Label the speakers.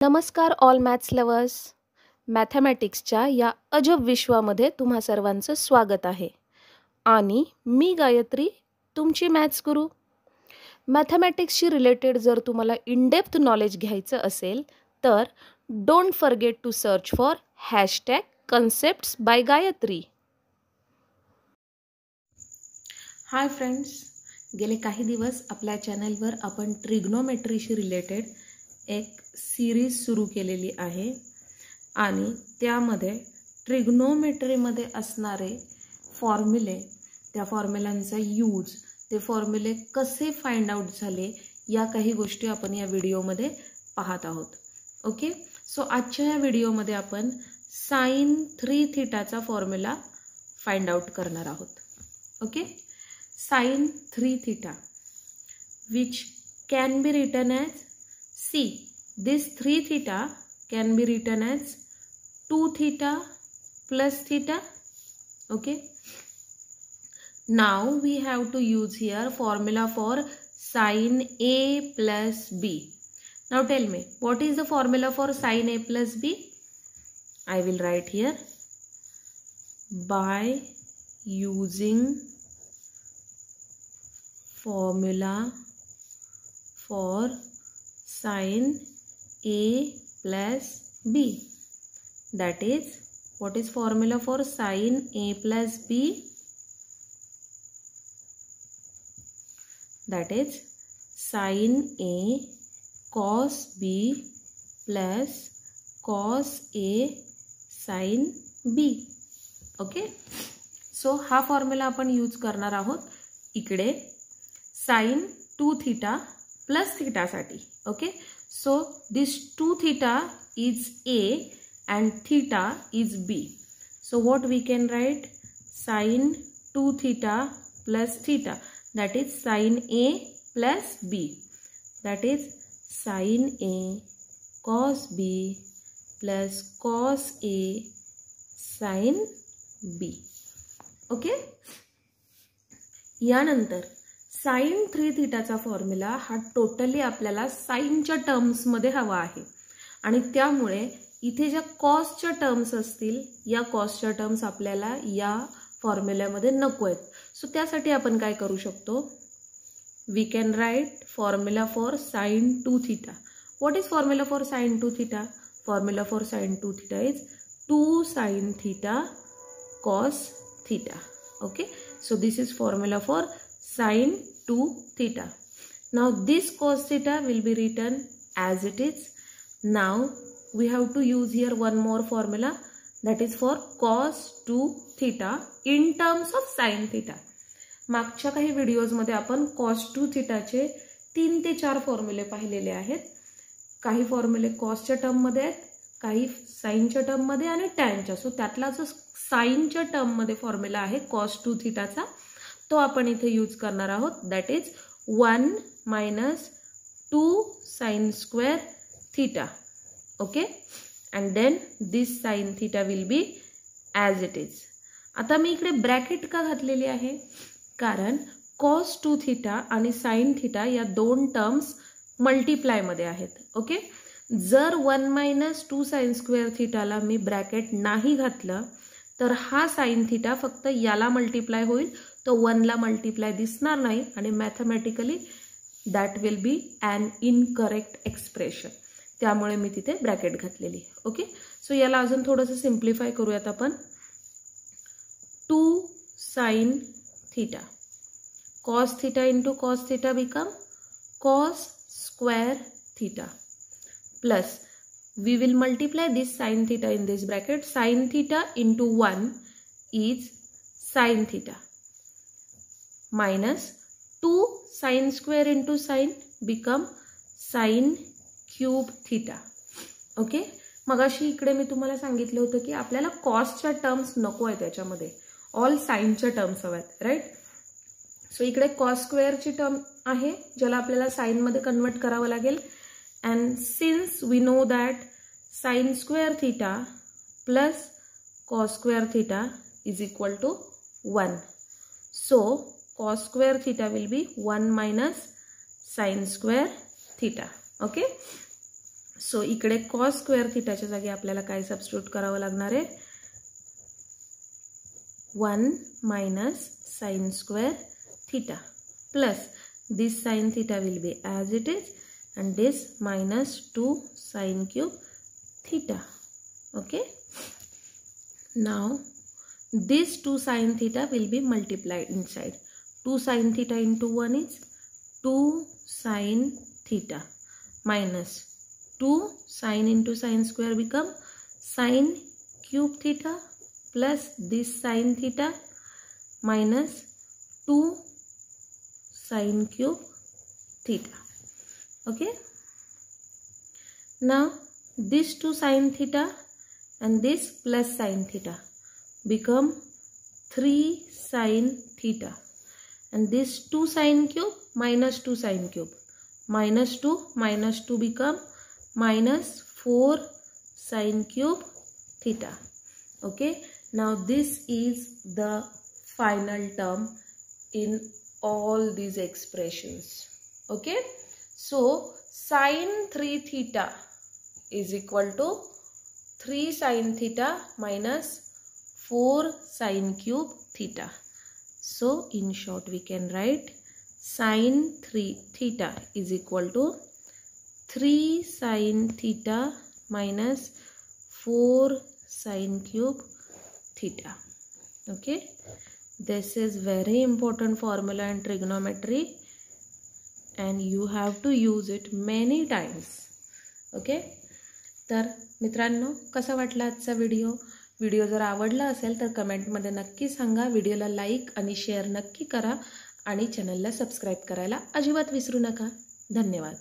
Speaker 1: नमस्कार all maths lovers. मॅथमॅटिक्सच्या या अजब विश्वामध्ये तुम्हा सर्वांचं स्वागत आहे. आणि मी गायत्री, तुमची मॅथ्स गुरु. मॅथमॅटिक्सशी रिलेटेड जर तुम्हाला इन-डेप्थ नॉलेज घ्यायचं असेल तर don't forget to search for #concepts by Gayatri. Hi friends, गेले काही दिवस आपल्या चॅनलवर आपण ट्रिग्नोमेट्रीशी रिलेटेड एक सिरीज सुरू केलेली आहे आणि त्यामध्ये ट्रिग्नोमेट्रीमध्ये असणारे फॉर्म्युले, त्या फॉर्म्युलांचा यूज, ते फॉर्म्युले कसे फाइंड आउट झाले या काही गोष्टी आपण या व्हिडिओमध्ये पाहत आहोत. ओके, सो आजच्या या व्हिडिओमध्ये आपण sin 3θ फॉर्म्युला फाइंड आउट करणार आहोत. Okay, sin 3θ which can be written as, see, this 3θ can be written as 2θ plus θ. Okay, now we have to use here formula for sin A plus B. Now tell me, what is the formula for sin A plus B? I will write here, by using formula for sin A plus B. That is, what is formula for sin A plus B? That is sin A cos B plus cos A sin B. Okay, so हा formula आपण use करणार आहोत इकडे sin 2θ plus θ साठी. Okay, so this 2θ is A and θ is B. So what we can write? Sin 2θ plus θ, that is sin A plus B, that is sin A cos B plus cos A sin B. Okay, यानंतर sin 3θ formula हा totally आपल्याला साइनच्या टर्म्समध्ये हवा आहे आणि त्यामुळे इथे ज्या कॉसच्या टर्म्स असतील या कॉसच्या टर्म्स आपल्याला या फॉर्म्युल्यामध्ये नको आहेत. सो त्यासाठी आपण काय करू शकतो? We can write formula for sin 2θ. What is formula for sin 2θ? Formula for sin 2θ is 2 sin θ cos θ. Okay, so this is formula for sin 2θ. Now this cos θ will be written as it is. Now we have to use here one more formula, that is for cos 2θ in terms of sin θ. मागच्या काही videos मध्ये आपण cos 2θ चे 3 ते 4 फॉर्म्युले पाहिलेले आहेत. काही फॉर्म्युले कॉसच्या term मध्ये आहेत, काही साइनच्या टर्म मध्ये आणि टॅनच्या. सो त्यातला जो साइनच्या टर्म मध्ये फॉर्म्युला आहे cos 2θ चा, तो आपण इथे यूज करणार आहोत. That is 1 minus 2 sin square θ. Okay, and then this sin θ will be as it is. आता मी इकडे ब्रॅकेट का घातलेली आहे? कारण cos 2θ आणि sin θ या दोन टर्म्स मल्टिप्लाय मध्ये आहेत. ओके, जर 1 minus 2 sin square θ ला मी ब्रॅकेट नाही घातलं तर हा sin θ फक्त याला मल्टिप्लाय होईल, तो 1 ला मल्टिप्लाय दिसणार नाही आणि mathematically that will be an incorrect expression. त्यामुळे मी तिथे ब्रॅकेट घातलेली. ओके, सो याला अजून थोडंसं सिम्प्लिफाय करूयात आपण. 2 sin θ cos θ into cos θ become cos square θ plus we will multiply this sin θ in this bracket. Sin θ into 1 is sin θ minus 2 sin square into sin become sin cube θ. Okay, मगाशी इकडे मी तुम्हाला सांगितलं होतं की आपल्याला कॉसच्या टर्म्स नको आहे, त्याच्यामध्ये ऑल साइनच्या टर्म्स हव्यात, राईट? सो इकडे कॉस स्क्वेअरची टर्म आहे ज्याला आपल्याला साइन मध्ये कन्वर्ट करावं लागेल. And since we know that sin square theta plus cos square theta is equal to 1. So cos square theta will be 1 minus sin square theta. Okay. So इकडे cos square थिटाच्या जागी आपल्याला काय substitute करावं लागणार आहे, 1 minus sine square theta plus this sine theta will be as it is and this minus 2 sin cube theta. Okay, now this 2 sin theta will be multiplied inside. 2 sin theta into 1 is 2 sin theta minus 2 sin into sin square become sin cube theta plus this sin theta minus 2 sin cube theta. Okay, now this 2 sin theta and this plus sin theta become 3 sin theta and this 2 sin cube minus 2 sin cube, minus 2 become minus 4 sin cube theta. Okay, now this is the final term in all these expressions. Okay, so sin 3 theta is equal to 3 sin theta minus 4 sin cube theta. So in short we can write sin 3 theta is equal to 3 sin theta minus 4 sin cube theta. Okay, this is very important formula in trigonometry and you have to use it many times. Okay, तर मित्रांनो कसा वाटला आजचा video जर आवडला असेल तर कमेंटमध्ये नक्की सांगा. व्हिडिओला लाईक आणि शेअर नक्की करा आणि चॅनलला सबस्क्राईब करायला अजिबात विसरू नका. धन्यवाद.